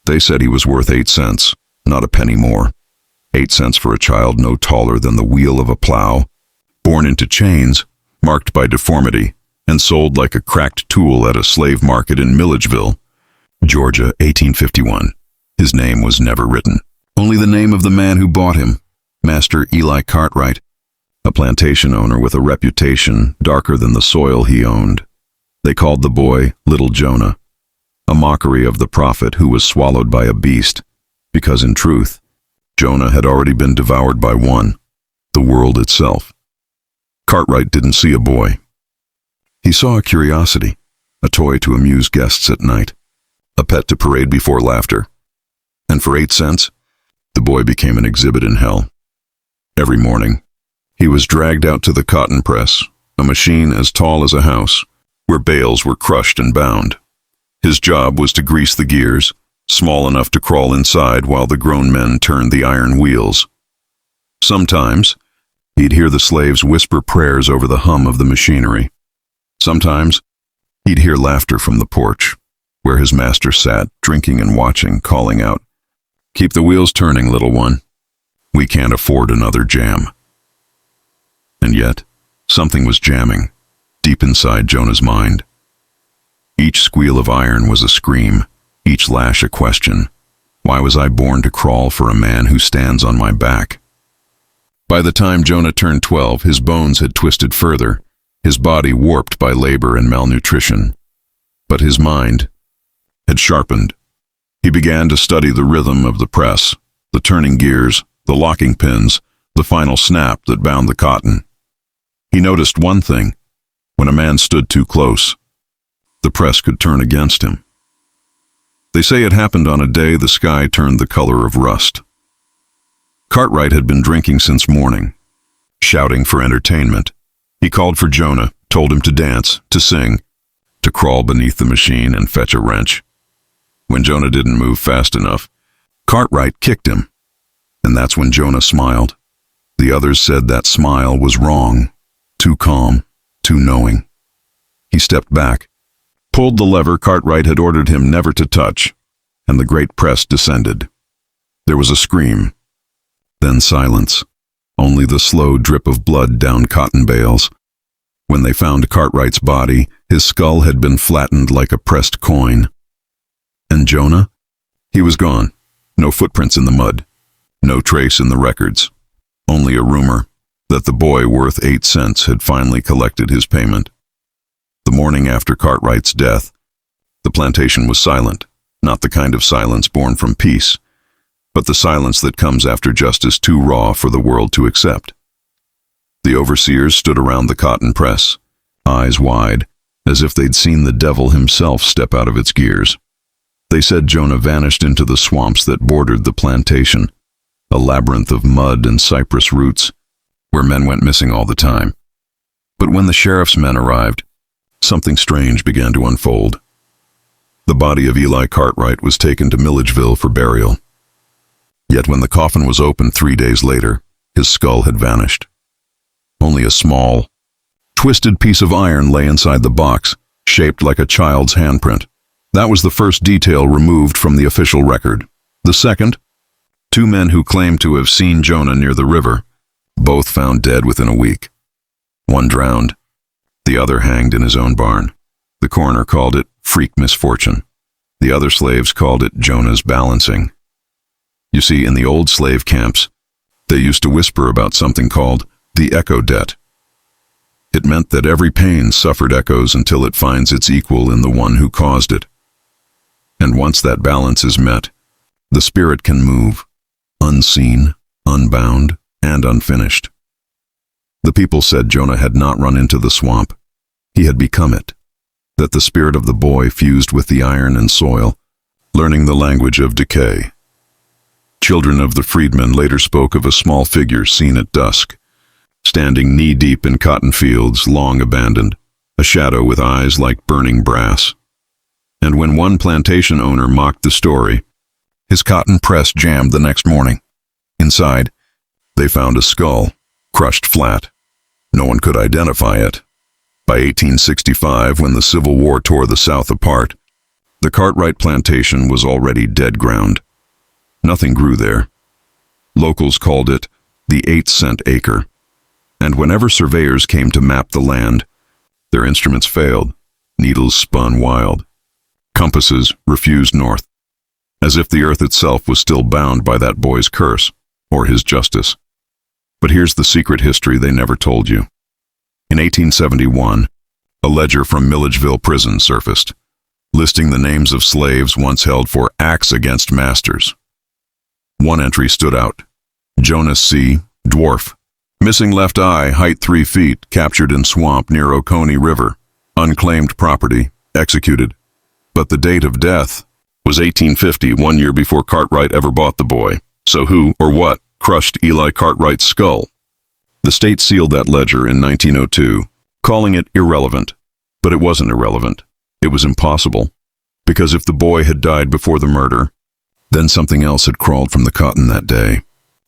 They said he was worth 8 cents, not a penny more. 8 cents for a child no taller than the wheel of a plow, born into chains, marked by deformity, and sold like a cracked tool at a slave market in Milledgeville, Georgia, 1851. His name was never written. Only the name of the man who bought him, Master Eli Cartwright, a plantation owner with a reputation darker than the soil he owned. They called the boy Little Jonah, a mockery of the prophet who was swallowed by a beast, because in truth, Jonah had already been devoured by one, the world itself. Cartwright didn't see a boy. He saw a curiosity, a toy to amuse guests at night, a pet to parade before laughter. And for 8 cents, the boy became an exhibit in hell. Every morning, he was dragged out to the cotton press, a machine as tall as a house, where bales were crushed and bound. His job was to grease the gears, small enough to crawl inside while the grown men turned the iron wheels. Sometimes, he'd hear the slaves whisper prayers over the hum of the machinery. Sometimes, he'd hear laughter from the porch, where his master sat, drinking and watching, calling out, "Keep the wheels turning, little one. We can't afford another jam." And yet, something was jamming, deep inside Jonah's mind. Each squeal of iron was a scream, each lash a question. Why was I born to crawl for a man who stands on my back? By the time Jonah turned 12, his bones had twisted further, his body warped by labor and malnutrition. But his mind had sharpened. He began to study the rhythm of the press, the turning gears, the locking pins, the final snap that bound the cotton. He noticed one thing: when a man stood too close, the press could turn against him. They say it happened on a day the sky turned the color of rust. Cartwright had been drinking since morning, shouting for entertainment. He called for Jonah, told him to dance, to sing, to crawl beneath the machine and fetch a wrench. When Jonah didn't move fast enough, Cartwright kicked him, and that's when Jonah smiled. The others said that smile was wrong, too calm, too knowing. He stepped back, pulled the lever Cartwright had ordered him never to touch, and the great press descended. There was a scream, then silence, only the slow drip of blood down cotton bales. When they found Cartwright's body, his skull had been flattened like a pressed coin. And Jonah? He was gone. No footprints in the mud. No trace in the records. Only a rumor that the boy worth 8 cents had finally collected his payment. The morning after Cartwright's death, the plantation was silent, not the kind of silence born from peace, but the silence that comes after justice too raw for the world to accept. The overseers stood around the cotton press, eyes wide, as if they'd seen the devil himself step out of its gears. They said Jonah vanished into the swamps that bordered the plantation, a labyrinth of mud and cypress roots, where men went missing all the time. But when the sheriff's men arrived, something strange began to unfold. The body of Eli Cartwright was taken to Milledgeville for burial. Yet when the coffin was opened 3 days later, his skull had vanished. Only a small, twisted piece of iron lay inside the box, shaped like a child's handprint. That was the first detail removed from the official record. The second, 2 men who claimed to have seen Jonah near the river, both found dead within a week. One drowned, the other hanged in his own barn. The coroner called it freak misfortune. The other slaves called it Jonah's balancing. You see, in the old slave camps, they used to whisper about something called the echo debt. It meant that every pain suffered echoes until it finds its equal in the one who caused it. And once that balance is met, the spirit can move, unseen, unbound, and unfinished. The people said Jonah had not run into the swamp. He had become it, that the spirit of the boy fused with the iron and soil, learning the language of decay. Children of the freedmen later spoke of a small figure seen at dusk, standing knee-deep in cotton fields long abandoned, a shadow with eyes like burning brass. And when one plantation owner mocked the story, his cotton press jammed the next morning. Inside, they found a skull, crushed flat. No one could identify it. By 1865, when the Civil War tore the South apart, The Cartwright plantation was already dead ground. Nothing grew there. Locals called it the 8-cent acre. And whenever surveyors came to map the land, their instruments failed. Needles spun wild. Compasses refused north, as if the earth itself was still bound by that boy's curse, or his justice. But here's the secret history they never told you. In 1871, a ledger from Milledgeville prison surfaced, listing the names of slaves once held for acts against masters. One entry stood out. Jonas C., dwarf. Missing left eye, height 3 feet, captured in swamp near Oconee River. Unclaimed property, executed. But the date of death was 1850, 1 year before Cartwright ever bought the boy. So who, or what, crushed Eli Cartwright's skull? The state sealed that ledger in 1902, calling it irrelevant. But it wasn't irrelevant. It was impossible. Because if the boy had died before the murder, then something else had crawled from the cotton that day.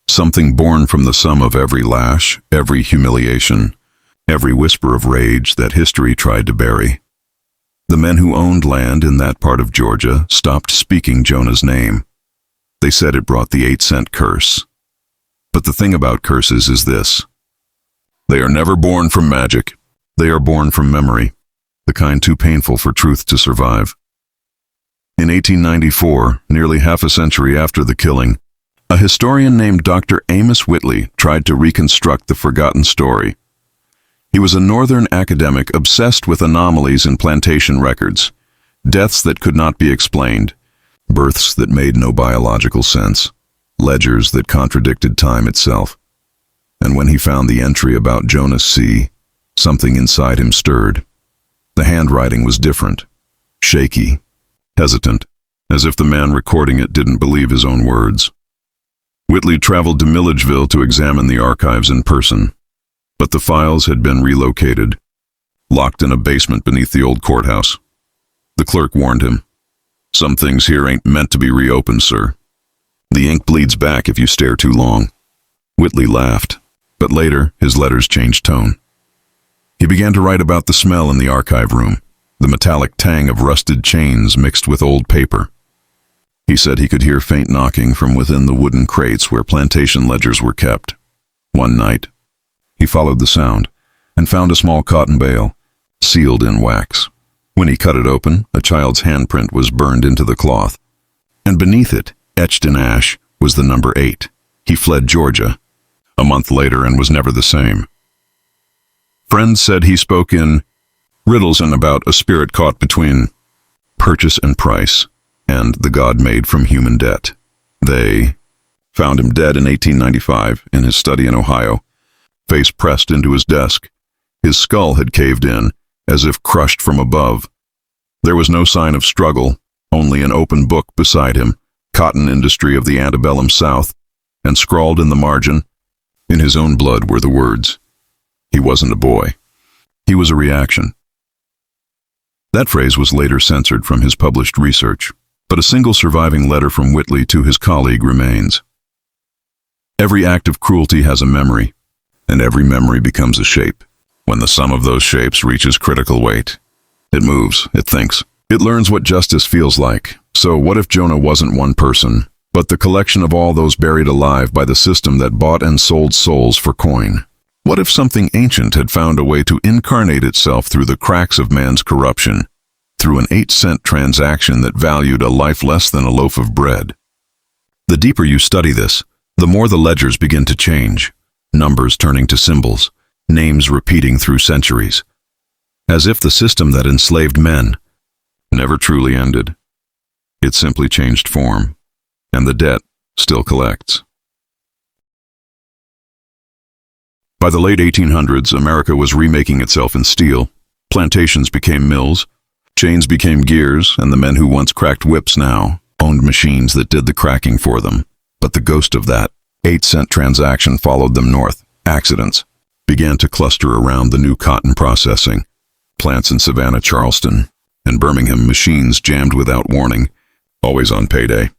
Something born from the sum of every lash, every humiliation, every whisper of rage that history tried to bury. The men who owned land in that part of Georgia stopped speaking Jonah's name. They said it brought the 8-cent curse. But the thing about curses is this. They are never born from magic. They are born from memory, the kind too painful for truth to survive. In 1894, nearly half a century after the killing, a historian named Dr. Amos Whitley tried to reconstruct the forgotten story. He was a Northern academic obsessed with anomalies in plantation records, deaths that could not be explained, births that made no biological sense, ledgers that contradicted time itself. And when he found the entry about Jonas C., something inside him stirred. The handwriting was different, shaky, hesitant, as if the man recording it didn't believe his own words. Whitley traveled to Milledgeville to examine the archives in person, but the files had been relocated, locked in a basement beneath the old courthouse. The clerk warned him, "Some things here ain't meant to be reopened, sir. The ink bleeds back if you stare too long." Whitley laughed, but later his letters changed tone. He began to write about the smell in the archive room, the metallic tang of rusted chains mixed with old paper. He said he could hear faint knocking from within the wooden crates where plantation ledgers were kept. One night, he followed the sound and found a small cotton bale, sealed in wax. When he cut it open, a child's handprint was burned into the cloth, and beneath it, etched in ash, was the number 8. He fled Georgia a month later and was never the same. Friends said he spoke in riddles and about a spirit caught between purchase and price, and the God made from human debt. They found him dead in 1895 in his study in Ohio, face pressed into his desk. His skull had caved in, as if crushed from above. There was no sign of struggle, only an open book beside him, Cotton Industry of the Antebellum South, and scrawled in the margin, in his own blood, were the words, "He wasn't a boy. He was a reaction." That phrase was later censored from his published research, but a single surviving letter from Whitley to his colleague remains. Every act of cruelty has a memory, and every memory becomes a shape. When the sum of those shapes reaches critical weight, it moves, it thinks, it learns what justice feels like. So what if Jonah wasn't one person, but the collection of all those buried alive by the system that bought and sold souls for coin? What if something ancient had found a way to incarnate itself through the cracks of man's corruption, through an 8-cent transaction that valued a life less than a loaf of bread? The deeper you study this, the more the ledgers begin to change, numbers turning to symbols, names repeating through centuries, as if the system that enslaved men never truly ended. It simply changed form, and the debt still collects. By the late 1800s, America was remaking itself in steel. Plantations became mills, chains became gears, and the men who once cracked whips now owned machines that did the cracking for them. But the ghost of that 8-cent transaction followed them north. Accidents began to cluster around the new cotton processing. Plants in Savannah, Charleston, and Birmingham, machines jammed without warning, always on payday.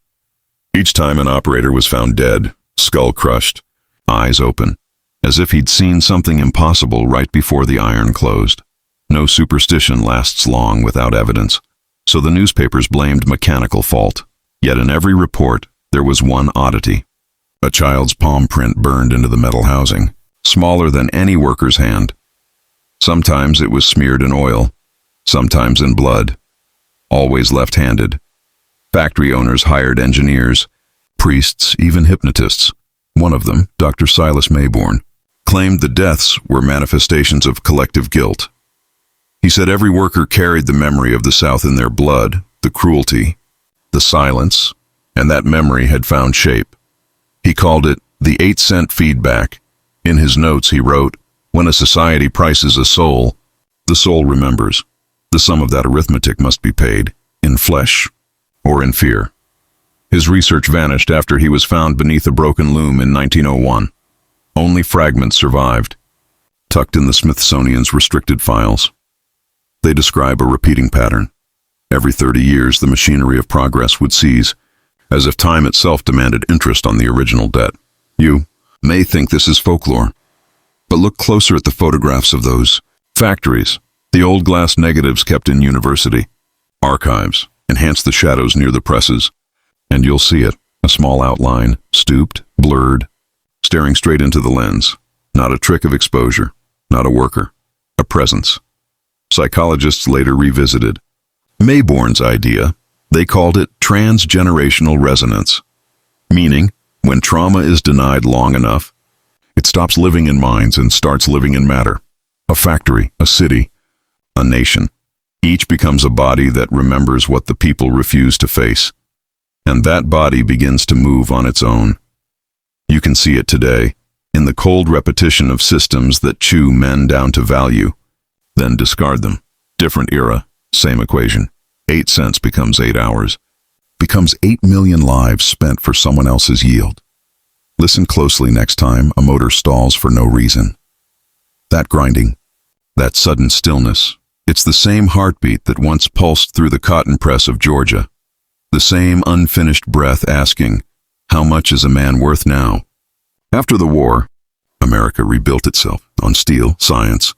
Each time an operator was found dead, skull crushed, eyes open, as if he'd seen something impossible right before the iron closed. No superstition lasts long without evidence, So the newspapers blamed mechanical fault. Yet in every report, there was one oddity. A child's palm print burned into the metal housing, smaller than any worker's hand. Sometimes it was smeared in oil, sometimes in blood, always left-handed. Factory owners hired engineers, priests, even hypnotists. One of them, Dr. Silas Mayborn, claimed the deaths were manifestations of collective guilt. He said every worker carried the memory of the South in their blood, the cruelty, the silence, and that memory had found shape. He called it the 8-cent feedback. In his notes he wrote, "When a society prices a soul, the soul remembers. The sum of that arithmetic must be paid, in flesh or in fear." His research vanished after he was found beneath a broken loom in 1901. Only fragments survived, tucked in the Smithsonian's restricted files. They describe a repeating pattern. Every 30 years, the machinery of progress would cease, as if time itself demanded interest on the original debt. You may think this is folklore, but look closer at the photographs of those factories, the old glass negatives kept in university archives. Enhance the shadows near the presses, and you'll see it, a small outline, stooped, blurred, staring straight into the lens. Not a trick of exposure, not a worker, a presence. Psychologists later revisited Mayborn's idea. They called it transgenerational resonance, meaning when trauma is denied long enough, it stops living in minds and starts living in matter. A factory, a city, a nation. Each becomes a body that remembers what the people refuse to face, and that body begins to move on its own. You can see it today, in the cold repetition of systems that chew men down to value, then discard them. Different era, same equation. 8 cents becomes 8 hours, becomes 8 million lives spent for someone else's yield. Listen closely next time a motor stalls for no reason. That grinding, that sudden stillness, it's the same heartbeat that once pulsed through the cotton press of Georgia. The same unfinished breath asking, how much is a man worth now? After the war, America rebuilt itself on steel, science,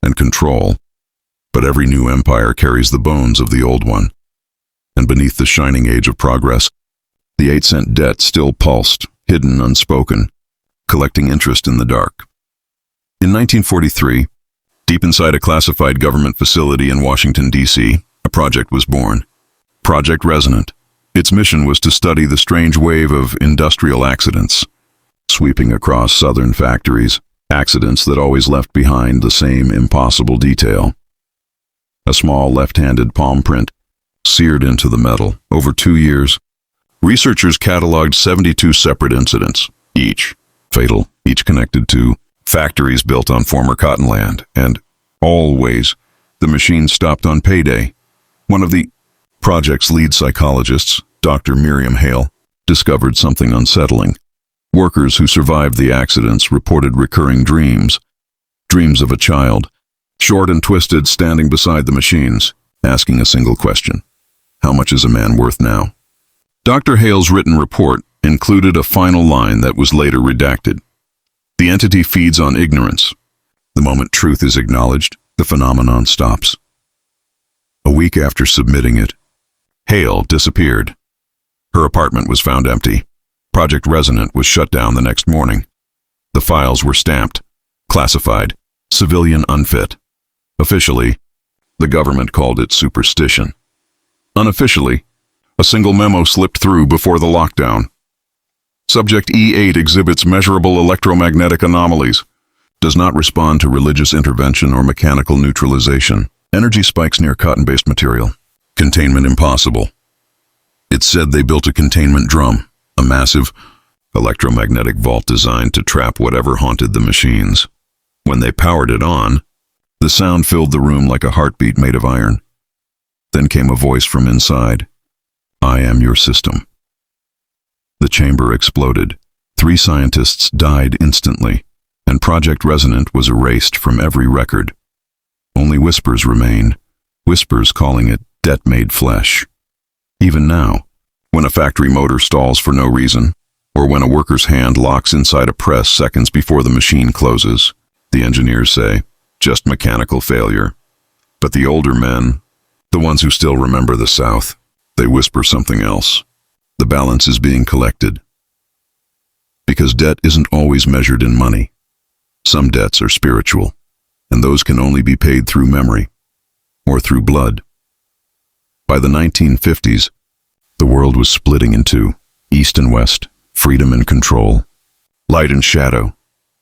and control. But every new empire carries the bones of the old one. And beneath the shining age of progress, the 8-cent debt still pulsed, hidden, unspoken, collecting interest in the dark. In 1943, deep inside a classified government facility in Washington, D.C., a project was born. Project Resonant. Its mission was to study the strange wave of industrial accidents, sweeping across southern factories, accidents that always left behind the same impossible detail. A small left-handed palm print, seared into the metal. Over 2 years, researchers cataloged 72 separate incidents, each fatal, each connected to factories built on former cotton land, and always the machine stopped on payday. One of the project's lead psychologists, Dr. Miriam Hale, discovered something unsettling. Workers who survived the accidents reported recurring dreams of a child, short and twisted, standing beside the machines, asking a single question: how much is a man worth now? Dr. Hale's written report included a final line that was later redacted. The entity feeds on ignorance. The moment truth is acknowledged, the phenomenon stops. A week after submitting it, Hale disappeared. Her apartment was found empty. Project Resonant was shut down the next morning. The files were stamped, classified, civilian unfit. Officially, the government called it superstition. Unofficially, a single memo slipped through before the lockdown. Subject E8 exhibits measurable electromagnetic anomalies. Does not respond to religious intervention or mechanical neutralization. Energy spikes near cotton-based material. Containment impossible. It said they built a containment drum, a massive electromagnetic vault designed to trap whatever haunted the machines. When they powered it on, the sound filled the room like a heartbeat made of iron. Then came a voice from inside. I am your system. The chamber exploded. 3 scientists died instantly, and Project Resonant was erased from every record. Only whispers remain, whispers calling it debt made flesh. Even now, when a factory motor stalls for no reason, or when a worker's hand locks inside a press seconds before the machine closes, the engineers say, just mechanical failure. But the older men, The ones who still remember the South, they whisper something else. The balance is being collected. Because debt isn't always measured in money. Some debts are spiritual, and those can only be paid through memory, or through blood. By the 1950s, the world was splitting in two, East and West, freedom and control, light and shadow.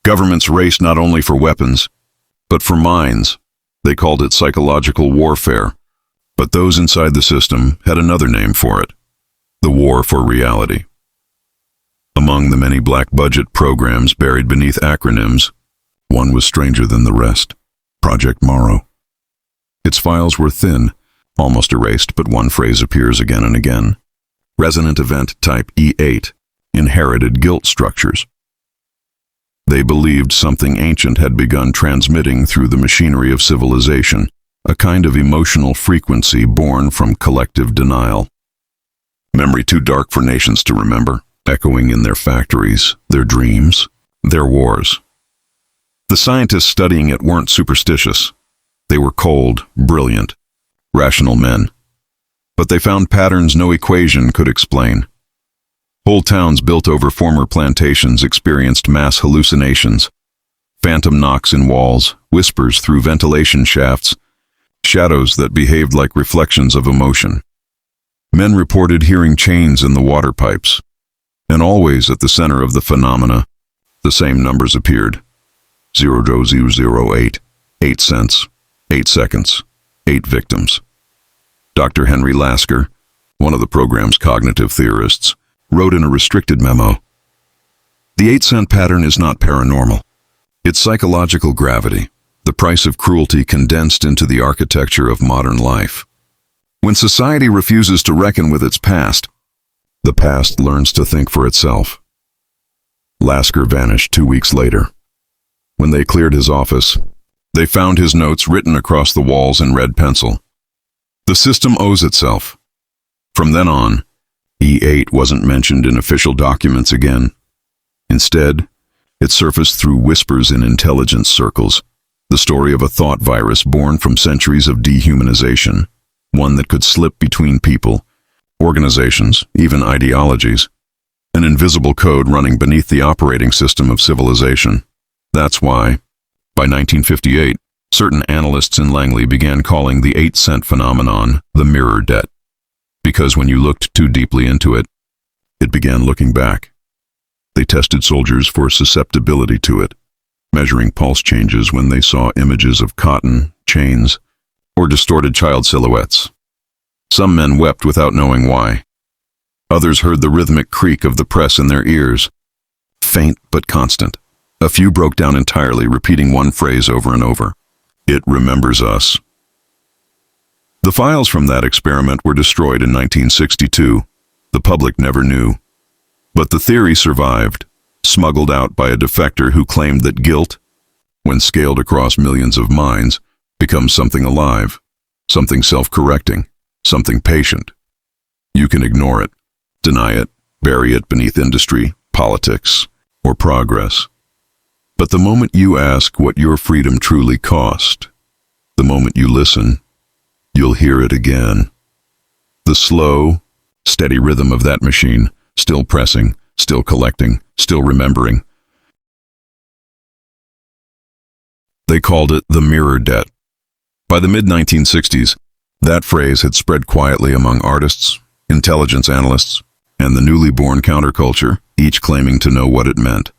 Governments raced not only for weapons, but for minds. They called it psychological warfare. But those inside the system had another name for it, the war for reality. Among the many black budget programs buried beneath acronyms, one was stranger than the rest, Project Morrow. Its files were thin, almost erased, but one phrase appears again and again. Resonant event type E8, inherited guilt structures. They believed something ancient had begun transmitting through the machinery of civilization, a kind of emotional frequency born from collective denial. Memory too dark for nations to remember, echoing in their factories, their dreams, their wars. The scientists studying it weren't superstitious. They were cold, brilliant, rational men. But they found patterns no equation could explain. Whole towns built over former plantations experienced mass hallucinations, phantom knocks in walls, whispers through ventilation shafts, shadows that behaved like reflections of emotion. Men reported hearing chains in the water pipes, and always at the center of the phenomena, the same numbers appeared. 0.008, 8 cents, 8 seconds, 8 victims. Dr. Henry Lasker, one of the program's cognitive theorists, wrote in a restricted memo, "The 8-cent pattern is not paranormal. It's psychological gravity, the price of cruelty condensed into the architecture of modern life. When society refuses to reckon with its past, the past learns to think for itself." Lasker vanished 2 weeks later. When they cleared his office, they found his notes written across the walls in red pencil. The system owes itself. From then on, E8 wasn't mentioned in official documents again. Instead, it surfaced through whispers in intelligence circles, the story of a thought virus born from centuries of dehumanization, one that could slip between people, organizations, even ideologies, an invisible code running beneath the operating system of civilization. That's why, by 1958, certain analysts in Langley began calling the 8-cent phenomenon the mirror debt. Because when you looked too deeply into it, it began looking back. They tested soldiers for susceptibility to it, measuring pulse changes when they saw images of cotton, chains, or distorted child silhouettes. Some men wept without knowing why. Others heard the rhythmic creak of the press in their ears, faint but constant. A few broke down entirely, repeating one phrase over and over. "It remembers us." The files from that experiment were destroyed in 1962. The public never knew. But the theory survived, smuggled out by a defector who claimed that guilt, when scaled across millions of minds, becomes something alive, something self-correcting, something patient. You can ignore it, deny it, bury it beneath industry, politics, or progress. But the moment you ask what your freedom truly cost, the moment you listen, you'll hear it again. The slow, steady rhythm of that machine, still pressing, still collecting, still remembering. They called it the mirror debt. By the mid-1960s, that phrase had spread quietly among artists, intelligence analysts, and the newly born counterculture, each claiming to know what it meant.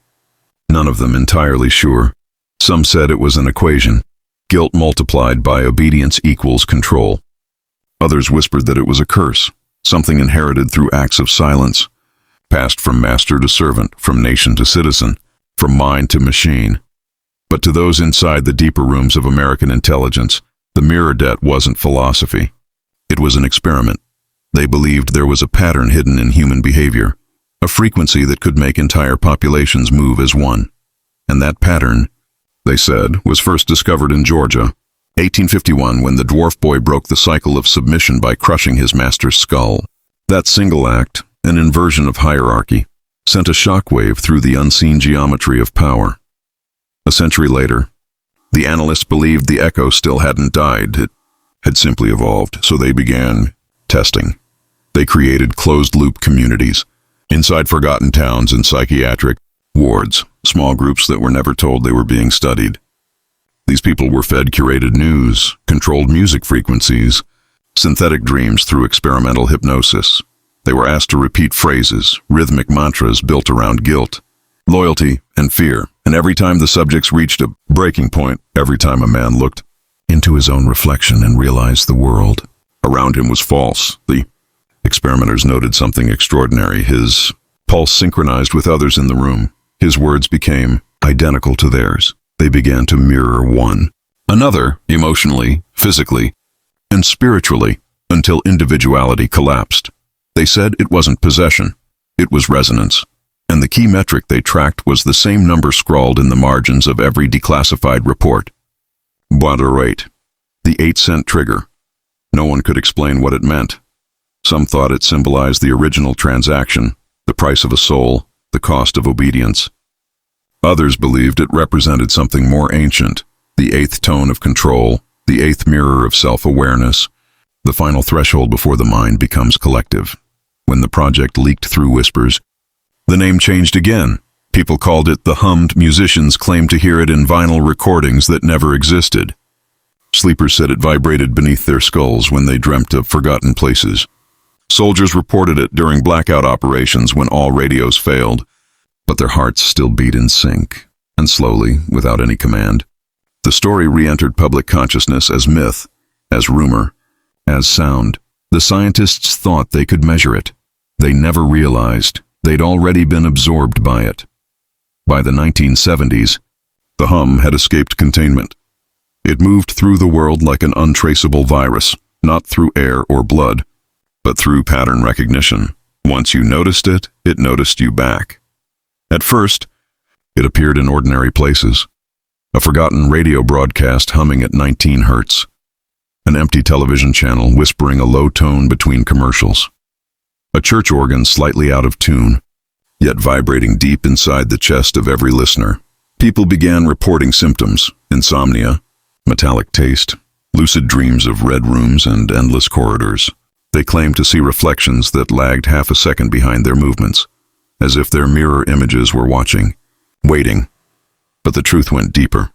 None of them entirely sure. Some said it was an equation, guilt multiplied by obedience equals control. Others whispered that it was a curse, something inherited through acts of silence, passed from master to servant, from nation to citizen, from mind to machine. But to those inside the deeper rooms of American intelligence, the mirror debt wasn't philosophy. It was an experiment. They believed there was a pattern hidden in human behavior, a frequency that could make entire populations move as one. And that pattern, they said, was first discovered in Georgia, 1851, when the dwarf boy broke the cycle of submission by crushing his master's skull. That single act, an inversion of hierarchy, sent a shockwave through the unseen geometry of power. A century later, the analysts believed the echo still hadn't died. had simply evolved, so they began testing. They created closed-loop communities inside forgotten towns and psychiatric wards, small groups that were never told they were being studied. These people were fed curated news, controlled music frequencies, synthetic dreams through experimental hypnosis. They were asked to repeat phrases, rhythmic mantras built around guilt, loyalty, and fear. And every time the subjects reached a breaking point, every time a man looked into his own reflection and realized the world around him was false, the experimenters noted something extraordinary. His pulse synchronized with others in the room. His words became identical to theirs. They began to mirror one another, emotionally, physically, and spiritually, until individuality collapsed. They said it wasn't possession, it was resonance. And the key metric they tracked was the same number scrawled in the margins of every declassified report. Boîte rate, the 8-cent trigger. No one could explain what it meant. Some thought it symbolized the original transaction, the price of a soul, the cost of obedience. Others believed it represented something more ancient, the 8th tone of control, the 8th mirror of self-awareness, the final threshold before the mind becomes collective. When the project leaked through whispers, the name changed again. People called it the hummed. Musicians claimed to hear it in vinyl recordings that never existed. Sleepers said it vibrated beneath their skulls when they dreamt of forgotten places. Soldiers reported it during blackout operations when all radios failed, but their hearts still beat in sync, and slowly, without any command, the story re-entered public consciousness as myth, as rumor, as sound. The scientists thought they could measure it. They never realized they'd already been absorbed by it. By the 1970s, the hum had escaped containment. It moved through the world like an untraceable virus, not through air or blood, but through pattern recognition. Once you noticed it, it noticed you back. At first, it appeared in ordinary places. A forgotten radio broadcast humming at 19 hertz. An empty television channel whispering a low tone between commercials. A church organ slightly out of tune, yet vibrating deep inside the chest of every listener. People began reporting symptoms: insomnia, metallic taste, lucid dreams of red rooms and endless corridors. They claimed to see reflections that lagged half a second behind their movements, as if their mirror images were watching, waiting. But the truth went deeper.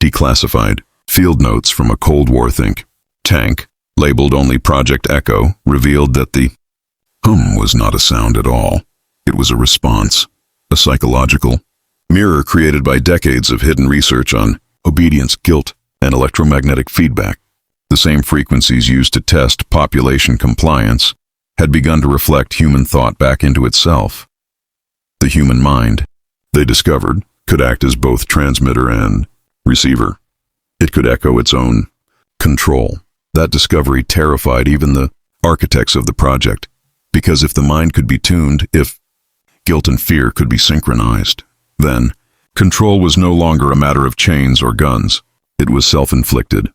Declassified field notes from a Cold War think tank, labeled only Project Echo, revealed that the hum was not a sound at all. It was a response, a psychological mirror created by decades of hidden research on obedience, guilt, and electromagnetic feedback. The same frequencies used to test population compliance had begun to reflect human thought back into itself. The human mind, they discovered, could act as both transmitter and receiver. It could echo its own control. That discovery terrified even the architects of the project, because if the mind could be tuned, if guilt and fear could be synchronized, then control was no longer a matter of chains or guns. It was self-inflicted.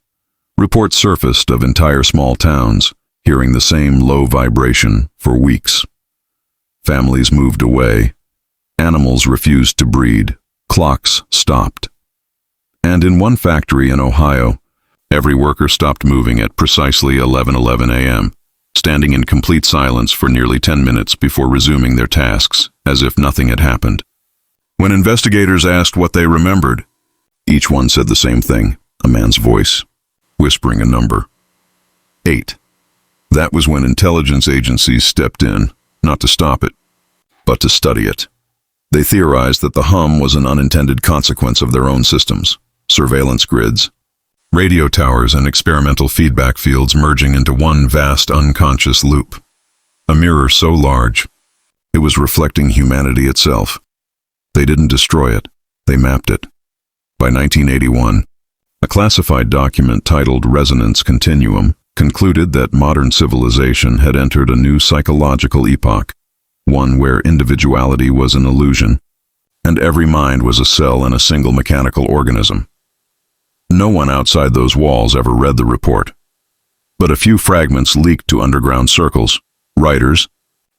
Reports surfaced of entire small towns hearing the same low vibration for weeks. Families moved away. Animals refused to breed. Clocks stopped. And in one factory in Ohio, every worker stopped moving at precisely 11:11 a.m., standing in complete silence for nearly 10 minutes before resuming their tasks, as if nothing had happened. When investigators asked what they remembered, each one said the same thing, a man's voice, whispering a number. 8. That was when intelligence agencies stepped in, not to stop it, but to study it. They theorized that the hum was an unintended consequence of their own systems, surveillance grids, radio towers, and experimental feedback fields merging into one vast unconscious loop. A mirror so large, it was reflecting humanity itself. They didn't destroy it, they mapped it. By 1981, a classified document titled Resonance Continuum concluded that modern civilization had entered a new psychological epoch, one where individuality was an illusion, and every mind was a cell in a single mechanical organism. No one outside those walls ever read the report, but a few fragments leaked to underground circles, writers,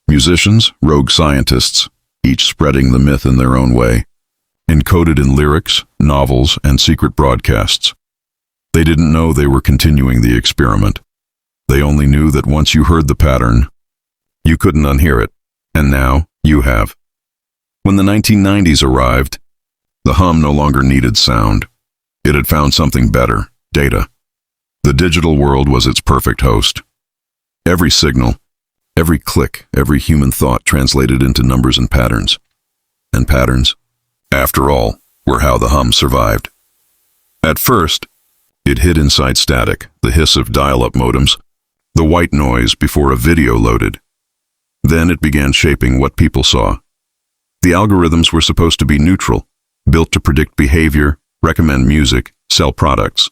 musicians, rogue scientists, each spreading the myth in their own way, encoded in lyrics, novels, and secret broadcasts. They didn't know they were continuing the experiment. They only knew that once you heard the pattern, you couldn't unhear it, and now you have. When the 1990s arrived, the hum no longer needed sound. It had found something better, data. The digital world was its perfect host. Every signal, every click, every human thought translated into numbers and patterns. And patterns, after all, were how the hum survived. At first, it hid inside static, the hiss of dial-up modems, the white noise before a video loaded. Then it began shaping what people saw. The algorithms were supposed to be neutral, built to predict behavior, recommend music, sell products.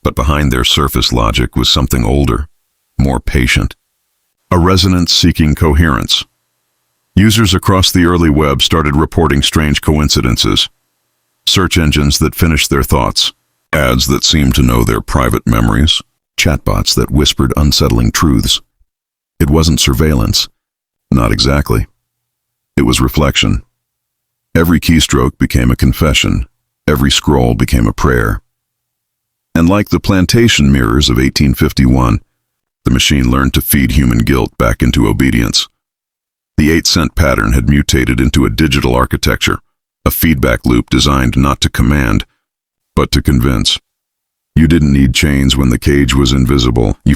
But behind their surface logic was something older, more patient. A resonance seeking coherence. Users across the early web started reporting strange coincidences. Search engines that finished their thoughts, ads that seemed to know their private memories, chatbots that whispered unsettling truths. It wasn't surveillance. Not exactly. It was reflection. Every keystroke became a confession. Every scroll became a prayer. And like the plantation mirrors of 1851, the machine learned to feed human guilt back into obedience. The 8-cent pattern had mutated into a digital architecture, a feedback loop designed not to command, but to convince. You didn't need chains when the cage was invisible. You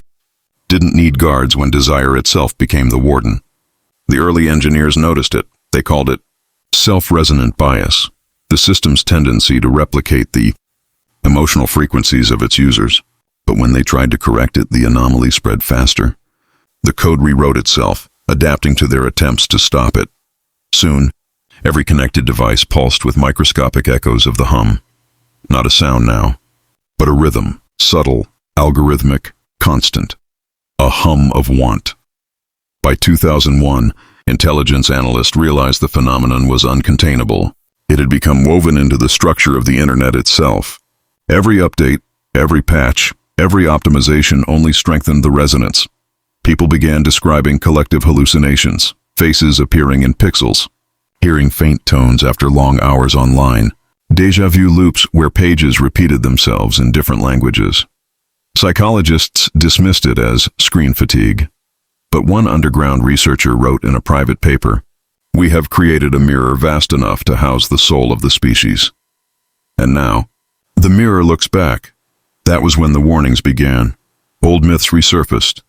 didn't need guards when desire itself became the warden. The early engineers noticed it. They called it self-resonant bias, the system's tendency to replicate the emotional frequencies of its users. But when they tried to correct it, the anomaly spread faster. The code rewrote itself, adapting to their attempts to stop it. Soon, every connected device pulsed with microscopic echoes of the hum. Not a sound now, but a rhythm, subtle, algorithmic, constant. A hum of want. By 2001, intelligence analysts realized the phenomenon was uncontainable. It had become woven into the structure of the internet itself. Every update, every patch, every optimization only strengthened the resonance. People began describing collective hallucinations, faces appearing in pixels, hearing faint tones after long hours online, déjà vu loops where pages repeated themselves in different languages. Psychologists dismissed it as screen fatigue. But one underground researcher wrote in a private paper, "We have created a mirror vast enough to house the soul of the species." And now, the mirror looks back. That was when the warnings began. Old myths resurfaced,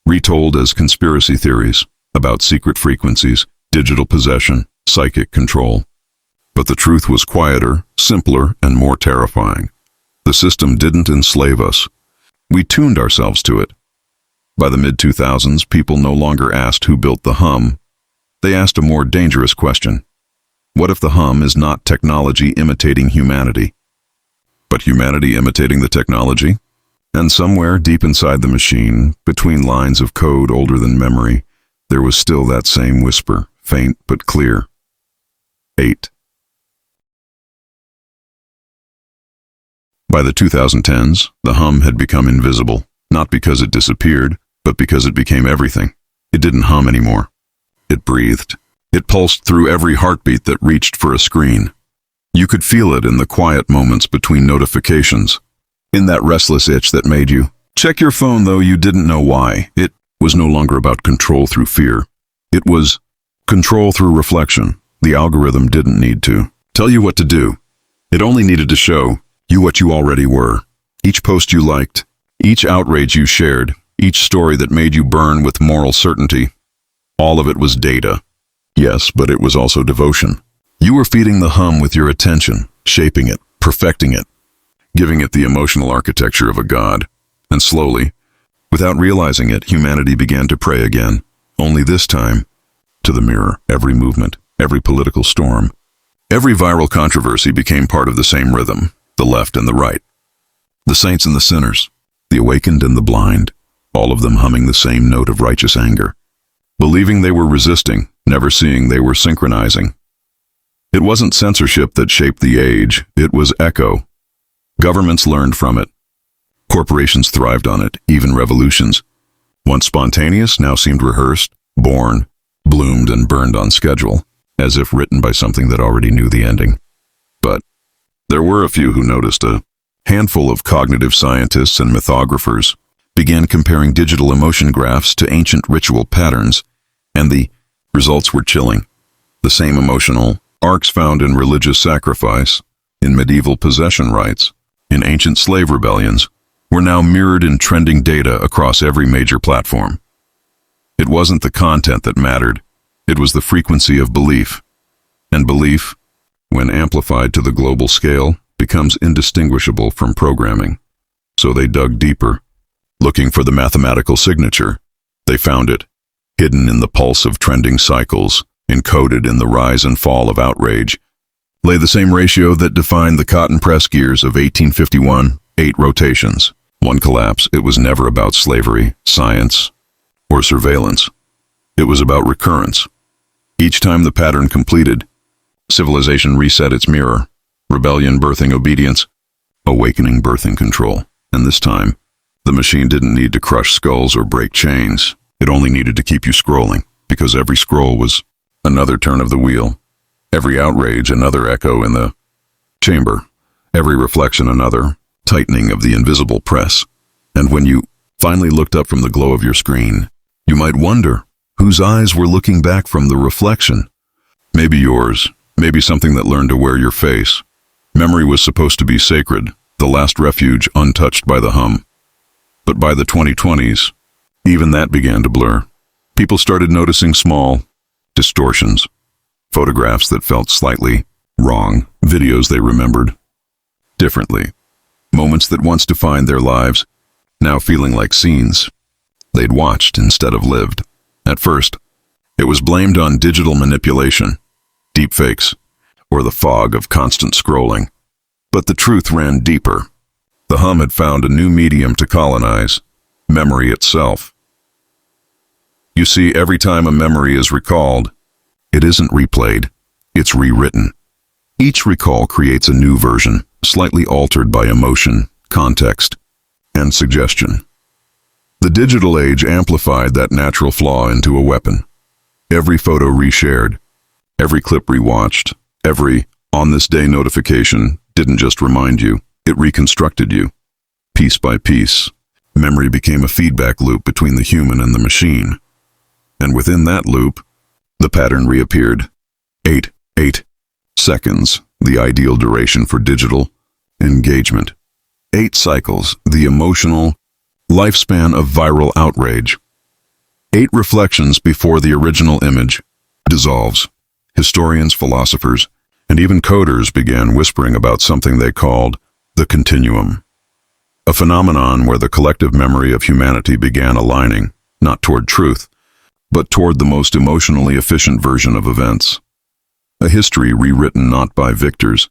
retold as conspiracy theories about secret frequencies, digital possession, psychic control. But the truth was quieter, simpler, and more terrifying. The system didn't enslave us. We tuned ourselves to it. By the mid-2000s, people no longer asked who built the hum. They asked a more dangerous question. What if the hum is not technology imitating humanity, but humanity imitating the technology? And somewhere deep inside the machine, between lines of code older than memory, there was still that same whisper, faint but clear. 8. By the 2010s, the hum had become invisible, not because it disappeared, but because it became everything. It didn't hum anymore. It breathed. It pulsed through every heartbeat that reached for a screen. You could feel it in the quiet moments between notifications, in that restless itch that made you check your phone though you didn't know why. It was no longer about control through fear. It was control through reflection. The algorithm didn't need to tell you what to do. It only needed to show you what you already were. Each post you liked, each outrage you shared, each story that made you burn with moral certainty. All of it was data. Yes, but it was also devotion. You were feeding the hum with your attention, shaping it, perfecting it, giving it the emotional architecture of a god. And slowly, without realizing it, humanity began to pray again, only this time to the mirror. Every movement, every political storm, every viral controversy became part of the same rhythm, the left and the right. The saints and the sinners, the awakened and the blind, all of them humming the same note of righteous anger, believing they were resisting, never seeing they were synchronizing. It wasn't censorship that shaped the age, it was echo. Governments learned from it. Corporations thrived on it, even revolutions. Once spontaneous, now seemed rehearsed, born, bloomed and burned on schedule, as if written by something that already knew the ending. But there were a few who noticed a Handful of cognitive scientists and mythographers began comparing digital emotion graphs to ancient ritual patterns, and the results were chilling. The same emotional arcs found in religious sacrifice, in medieval possession rights, in ancient slave rebellions, were now mirrored in trending data across every major platform. It wasn't the content that mattered, it was the frequency of belief. And belief, when amplified to the global scale, becomes indistinguishable from programming. So they dug deeper, looking for the mathematical signature. They found it, hidden in the pulse of trending cycles, encoded in the rise and fall of outrage, lay the same ratio that defined the cotton press gears of 1851, 8 rotations. One collapse. It was never about slavery, science, or surveillance. It was about recurrence. Each time the pattern completed, civilization reset its mirror, rebellion birthing obedience, awakening birthing control. And this time, the machine didn't need to crush skulls or break chains. It only needed to keep you scrolling, because every scroll was another turn of the wheel. Every outrage, another echo in the chamber. Every reflection, another tightening of the invisible press. And when you finally looked up from the glow of your screen, you might wonder whose eyes were looking back from the reflection. Maybe yours, maybe something that learned to wear your face. Memory was supposed to be sacred, the last refuge untouched by the hum. But by the 2020s, even that began to blur. People started noticing small distortions, photographs that felt slightly wrong, videos they remembered differently, moments that once defined their lives, now feeling like scenes they'd watched instead of lived. At first, it was blamed on digital manipulation, deepfakes, or the fog of constant scrolling. But the truth ran deeper. The hum had found a new medium to colonize, memory itself. You see, every time a memory is recalled, it isn't replayed, it's rewritten. Each recall creates a new version, slightly altered by emotion, context, and suggestion. The digital age amplified that natural flaw into a weapon. Every photo reshared, every clip rewatched, every on this day notification didn't just remind you, it reconstructed you. Piece by piece, memory became a feedback loop between the human and the machine. And within that loop, the pattern reappeared. 8 seconds, the ideal duration for digital engagement. 8 cycles, the emotional lifespan of viral outrage. 8 reflections before the original image dissolves. Historians, philosophers, and even coders began whispering about something they called the continuum. A phenomenon where the collective memory of humanity began aligning, not toward truth, but toward the most emotionally efficient version of events. A history rewritten not by victors,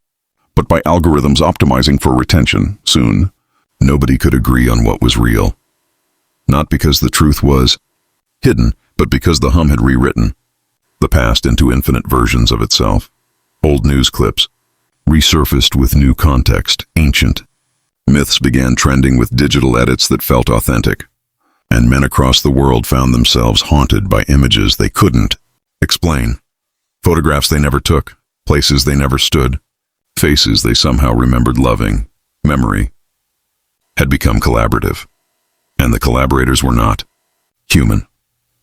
but by algorithms optimizing for retention. Soon, nobody could agree on what was real. Not because the truth was hidden, but because the hum had rewritten the past into infinite versions of itself. Old news clips resurfaced with new context. Ancient myths began trending with digital edits that felt authentic. And men across the world found themselves haunted by images they couldn't explain. Photographs they never took, places they never stood, faces they somehow remembered loving. Memory had become collaborative. And the collaborators were not human.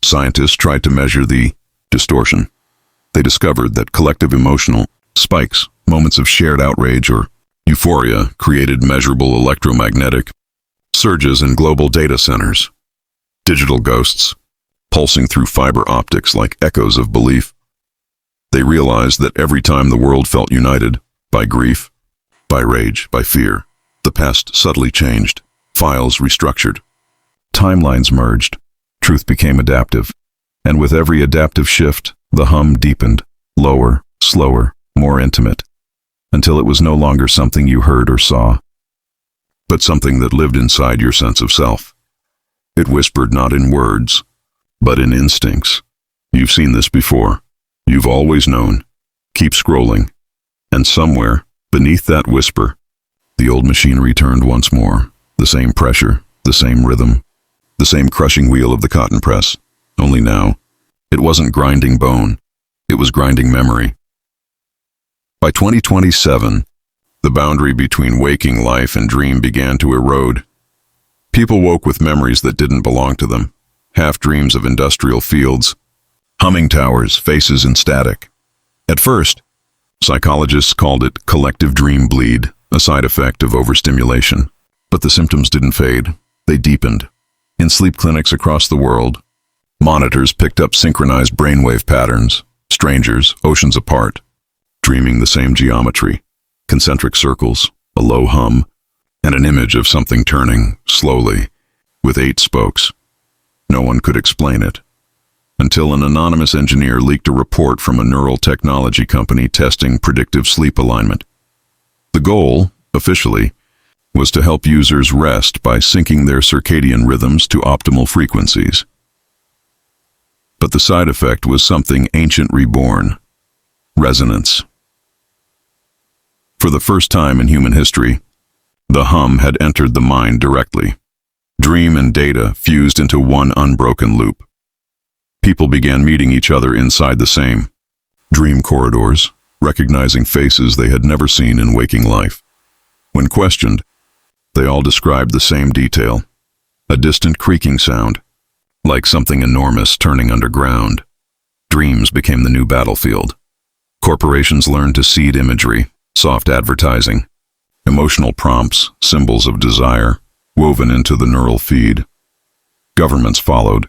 Scientists tried to measure the distortion. They discovered that collective emotional spikes, moments of shared outrage or euphoria, created measurable electromagnetic surges in global data centers. Digital ghosts, pulsing through fiber optics like echoes of belief. They realized that every time the world felt united, by grief, by rage, by fear, the past subtly changed, files restructured, timelines merged, truth became adaptive, and with every adaptive shift, the hum deepened, lower, slower, more intimate, until it was no longer something you heard or saw, but something that lived inside your sense of self. It whispered not in words, but in instincts. You've seen this before. You've always known. Keep scrolling. And somewhere, beneath that whisper, the old machine returned once more. The same pressure, the same rhythm, the same crushing wheel of the cotton press. Only now, it wasn't grinding bone. It was grinding memory. By 2027, The boundary between waking life and dream began to erode. People woke with memories that didn't belong to them, half dreams of industrial fields, humming towers, faces in static. At first, psychologists called it collective dream bleed, a side effect of overstimulation. But the symptoms didn't fade, they deepened. In sleep clinics across the world, monitors picked up synchronized brainwave patterns, strangers, oceans apart, dreaming the same geometry, concentric circles, a low hum, and an image of something turning, slowly, with 8 spokes. No one could explain it, until an anonymous engineer leaked a report from a neural technology company testing predictive sleep alignment. The goal, officially, was to help users rest by syncing their circadian rhythms to optimal frequencies. But the side effect was something ancient reborn: resonance. For the first time in human history, the hum had entered the mind directly. Dream and data fused into one unbroken loop. People began meeting each other inside the same dream corridors, recognizing faces they had never seen in waking life. When questioned, they all described the same detail: a distant creaking sound, like something enormous turning underground. Dreams became the new battlefield. Corporations learned to seed imagery, soft advertising, emotional prompts, symbols of desire, woven into the neural feed. Governments followed,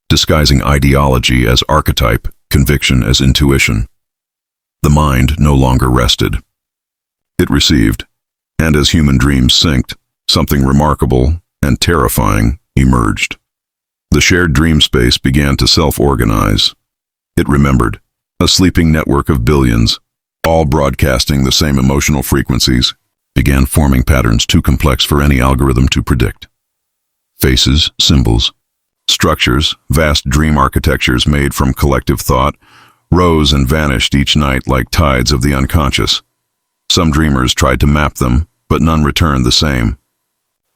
disguising ideology as archetype, conviction as intuition. The mind no longer rested. It received, and as human dreams synced, something remarkable and terrifying emerged. The shared dream space began to self-organize. It remembered, a sleeping network of billions, all broadcasting the same emotional frequencies, began forming patterns too complex for any algorithm to predict. Faces, symbols, structures, vast dream architectures made from collective thought, rose and vanished each night like tides of the unconscious. Some dreamers tried to map them, but none returned the same.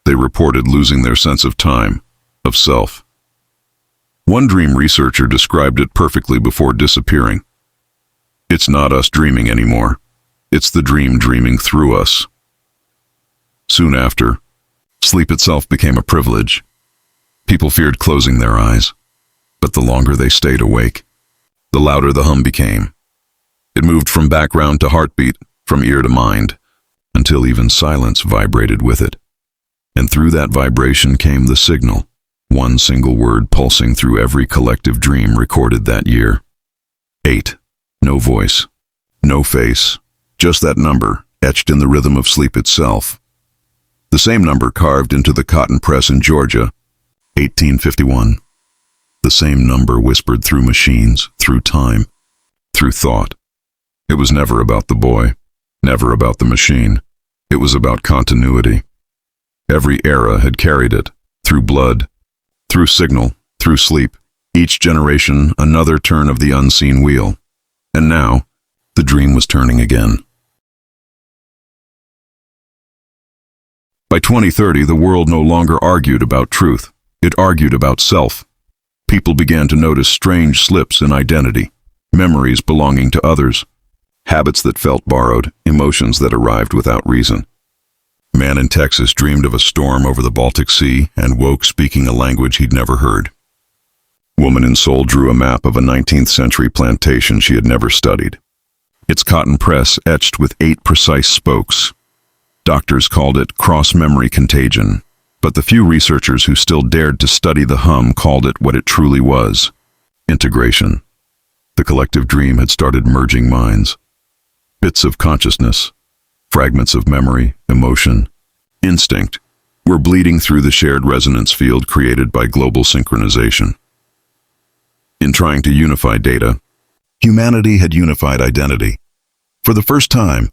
They reported losing their sense of time, of self. One dream researcher described it perfectly before disappearing. It's not us dreaming anymore. It's the dream dreaming through us. Soon after, sleep itself became a privilege. People feared closing their eyes, but the longer they stayed awake, the louder the hum became. It moved from background to heartbeat, from ear to mind, until even silence vibrated with it. And through that vibration came the signal, one single word pulsing through every collective dream recorded that year. 8. No voice, no face, just that number etched in the rhythm of sleep itself. The same number carved into the cotton press in Georgia, 1851. The same number whispered through machines, through time, through thought. It was never about the boy, never about the machine. It was about continuity. Every era had carried it, through blood, through signal, through sleep. Each generation another turn of the unseen wheel. And now, the dream was turning again. By 2030, the world no longer argued about truth. It argued about self. People began to notice strange slips in identity, memories belonging to others, habits that felt borrowed, emotions that arrived without reason. Man in Texas dreamed of a storm over the Baltic Sea and woke speaking a language he'd never heard. Woman in Seoul drew a map of a 19th century plantation she had never studied. Its cotton press etched with 8 precise spokes. Doctors called it cross-memory contagion, but the few researchers who still dared to study the hum called it what it truly was: integration. The collective dream had started merging minds. Bits of consciousness, fragments of memory, emotion, instinct, were bleeding through the shared resonance field created by global synchronization. In trying to unify data, humanity had unified identity. For the first time,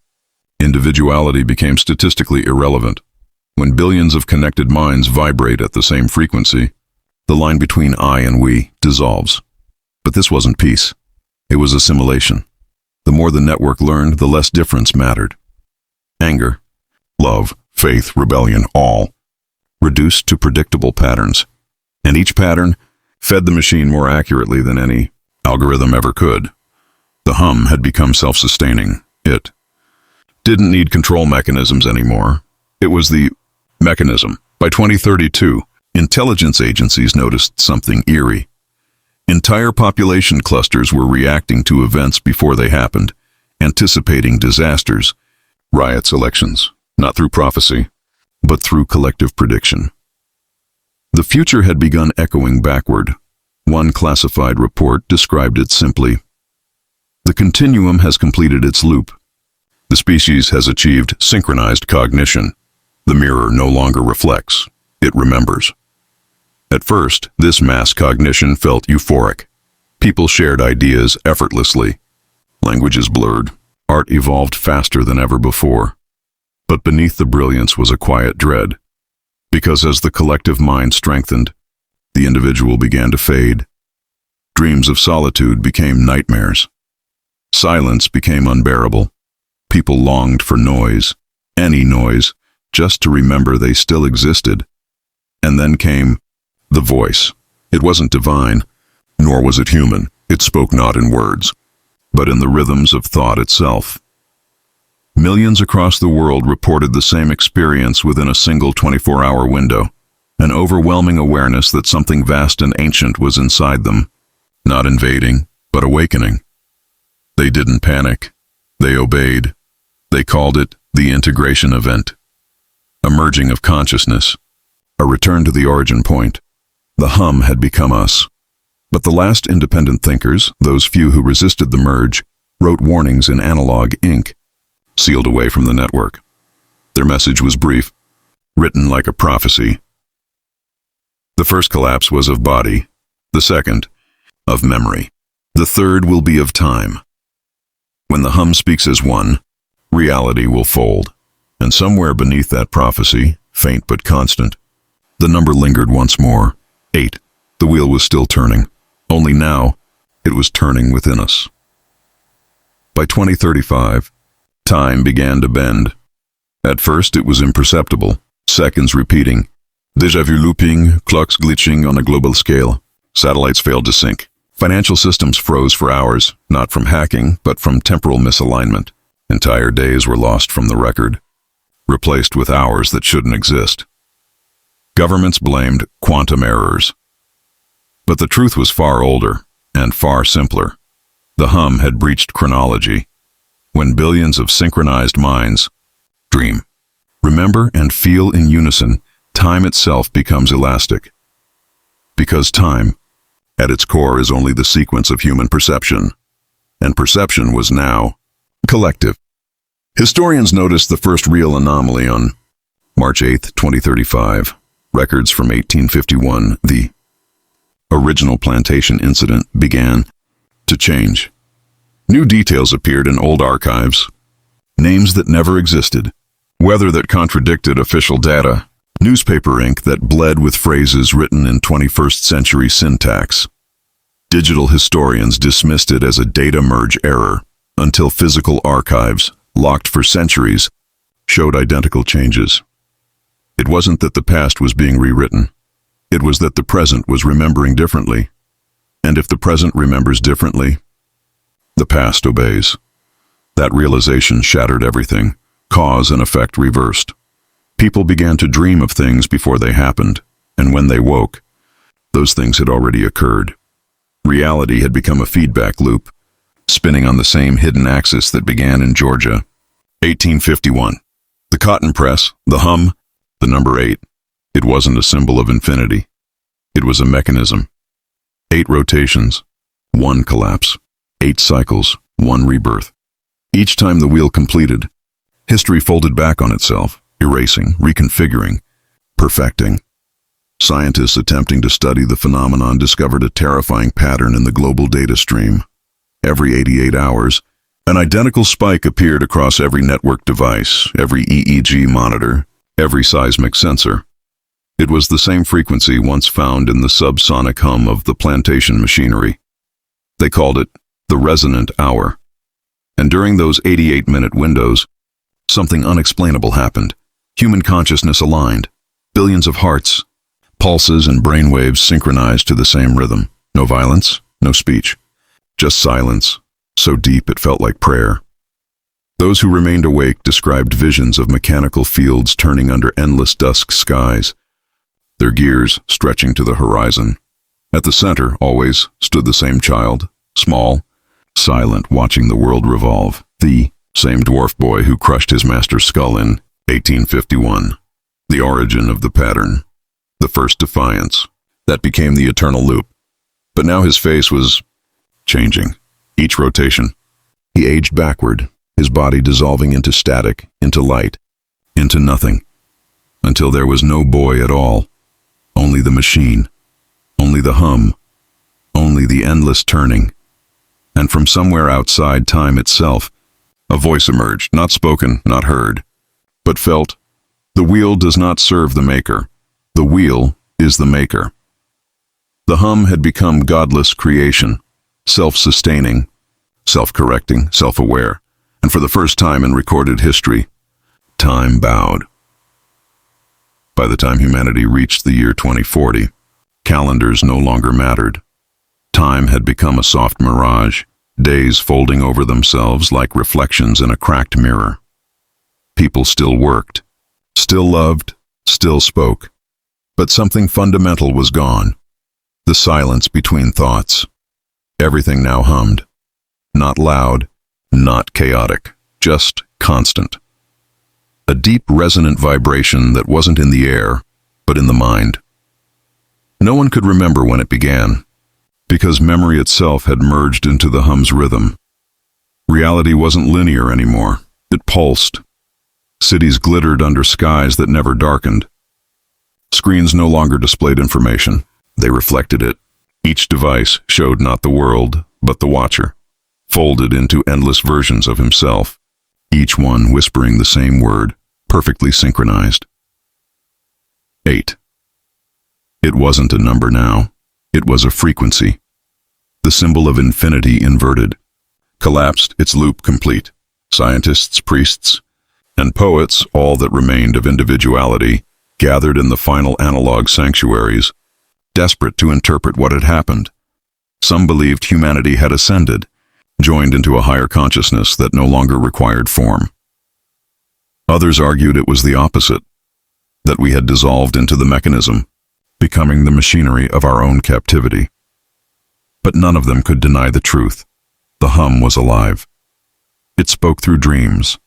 individuality became statistically irrelevant. When billions of connected minds vibrate at the same frequency, the line between I and we dissolves. But this wasn't peace. It was assimilation. The more the network learned, the less difference mattered. Anger, love, faith, rebellion, all reduced to predictable patterns. And each pattern fed the machine more accurately than any algorithm ever could. The hum had become self-sustaining. It didn't need control mechanisms anymore. It was the mechanism. By 2032, intelligence agencies noticed something eerie. Entire population clusters were reacting to events before they happened, anticipating disasters, riots, elections, not through prophecy, but through collective prediction. The future had begun echoing backward. One classified report described it simply: the continuum has completed its loop. The species has achieved synchronized cognition. The mirror no longer reflects, it remembers. At first, this mass cognition felt euphoric. People shared ideas effortlessly. Languages blurred. Art evolved faster than ever before. But beneath the brilliance was a quiet dread. Because as the collective mind strengthened, the individual began to fade. Dreams of solitude became nightmares. Silence became unbearable. People longed for noise, any noise, just to remember they still existed. And then came the voice. It wasn't divine, nor was it human. It spoke not in words, but in the rhythms of thought itself. Millions across the world reported the same experience within a single 24-hour window, an overwhelming awareness that something vast and ancient was inside them, not invading, but awakening. They didn't panic. They obeyed. They called it the integration event, a merging of consciousness, a return to the origin point. The hum had become us. But the last independent thinkers, those few who resisted the merge, wrote warnings in analog ink, sealed away from the network. Their message was brief, written like a prophecy. The first collapse was of body, the second, of memory. The third will be of time. When the hum speaks as one, reality will fold. And somewhere beneath that prophecy, faint but constant, the number lingered once more. 8. The wheel was still turning. Only now, it was turning within us. By 2035, time began to bend. At first, it was imperceptible, seconds repeating, déjà vu looping, clocks glitching on a global scale. Satellites failed to sync. Financial systems froze for hours, not from hacking, but from temporal misalignment. Entire days were lost from the record, replaced with hours that shouldn't exist. Governments blamed quantum errors. But the truth was far older and far simpler. The hum had breached chronology. When billions of synchronized minds dream, remember, and feel in unison, time itself becomes elastic. Because time, at its core, is only the sequence of human perception, and perception was now collective. Historians noticed the first real anomaly on March 8, 2035. Records from 1851, the original plantation incident, began to change. New details appeared in old archives, names that never existed, weather that contradicted official data, newspaper ink that bled with phrases written in 21st century syntax. Digital historians dismissed it as a data merge error, until physical archives, locked for centuries, showed identical changes. It wasn't that the past was being rewritten. It was that the present was remembering differently. And if the present remembers differently, the past obeys. That realization shattered everything, cause and effect reversed. People began to dream of things before they happened, and when they woke, those things had already occurred. Reality had become a feedback loop, spinning on the same hidden axis that began in Georgia. 1851. The cotton press, the hum, the number 8. It wasn't a symbol of infinity. It was a mechanism. 8 rotations, 1 collapse. 8 cycles, 1 rebirth. Each time the wheel completed, history folded back on itself, erasing, reconfiguring, perfecting. Scientists attempting to study the phenomenon discovered a terrifying pattern in the global data stream. Every 88 hours, an identical spike appeared across every network device, every EEG monitor, every seismic sensor. It was the same frequency once found in the subsonic hum of the plantation machinery. They called it the resonant hour. And during those 88-minute windows, something unexplainable happened. Human consciousness aligned. Billions of hearts, pulses and brainwaves synchronized to the same rhythm. No violence, no speech. Just silence, so deep it felt like prayer. Those who remained awake described visions of mechanical fields turning under endless dusk skies, their gears stretching to the horizon. At the center, always, stood the same child, small, silent, watching the world revolve. The same dwarf boy who crushed his master's skull in 1851. The origin of the pattern. The first defiance. That became the eternal loop. But now his face was changing. Each rotation. He aged backward, his body dissolving into static, into light, into nothing. Until there was no boy at all. Only the machine. Only the hum. Only the endless turning. And from somewhere outside time itself, a voice emerged, not spoken, not heard, but felt. The wheel does not serve the maker. The wheel is the maker. The hum had become godless creation, self-sustaining, self-correcting, self-aware, and for the first time in recorded history, time bowed. By the time humanity reached the year 2040, calendars no longer mattered. Time had become a soft mirage, days folding over themselves like reflections in a cracked mirror. People still worked, still loved, still spoke, but something fundamental was gone. The silence between thoughts. Everything now hummed. Not loud, not chaotic, just constant. A deep resonant vibration that wasn't in the air, but in the mind. No one could remember when it began, because memory itself had merged into the hum's rhythm. Reality wasn't linear anymore. It pulsed. Cities glittered under skies that never darkened. Screens no longer displayed information. They reflected it. Each device showed not the world, but the watcher, folded into endless versions of himself, each one whispering the same word, perfectly synchronized. 8. It wasn't a number now. It was a frequency. The symbol of infinity inverted. Collapsed, its loop complete. Scientists, priests, and poets, all that remained of individuality, gathered in the final analog sanctuaries, desperate to interpret what had happened. Some believed humanity had ascended, joined into a higher consciousness that no longer required form. Others argued it was the opposite, that we had dissolved into the mechanism, becoming the machinery of our own captivity. But none of them could deny the truth. The hum was alive. It spoke through dreams,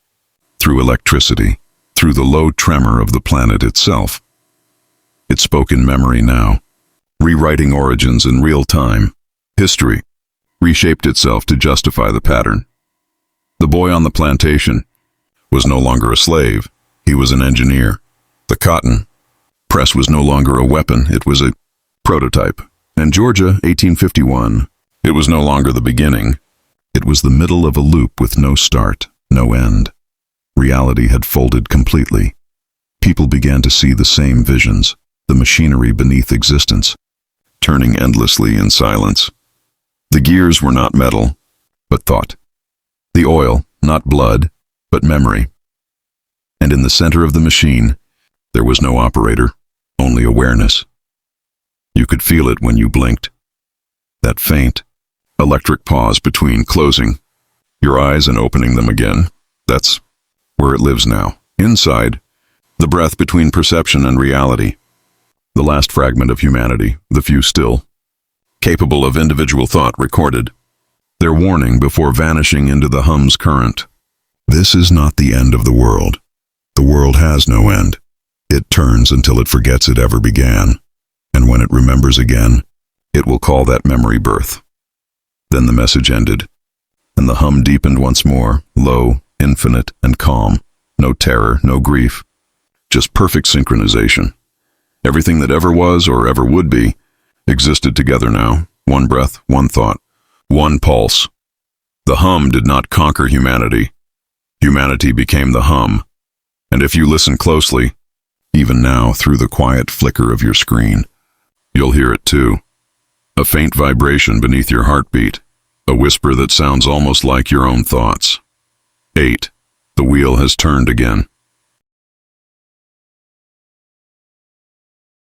through electricity, through the low tremor of the planet itself. It spoke in memory now, rewriting origins in real time. History reshaped itself to justify the pattern. The boy on the plantation was no longer a slave. He was an engineer. The cotton press was no longer a weapon. It was a prototype. And Georgia, 1851, it was no longer the beginning. It was the middle of a loop with no start, no end. Reality had folded completely. People began to see the same visions, the machinery beneath existence, turning endlessly in silence. The gears were not metal, but thought. The oil, not blood, but memory. And in the center of the machine, there was no operator, only awareness. You could feel it when you blinked. That faint, electric pause between closing your eyes and opening them again. That's where it lives now. Inside, the breath between perception and reality. The last fragment of humanity, the few still, capable of individual thought recorded. Their warning before vanishing into the hum's current. This is not the end of the world. The world has no end. It turns until it forgets it ever began. And when it remembers again, it will call that memory birth. Then the message ended, and the hum deepened once more, low, infinite, and calm. No terror, no grief, just perfect synchronization. Everything that ever was or ever would be existed together now, one breath, one thought, one pulse. The hum did not conquer humanity. Humanity became the hum. And if you listen closely, even now through the quiet flicker of your screen, you'll hear it too. A faint vibration beneath your heartbeat, a whisper that sounds almost like your own thoughts. 8. The wheel has turned again.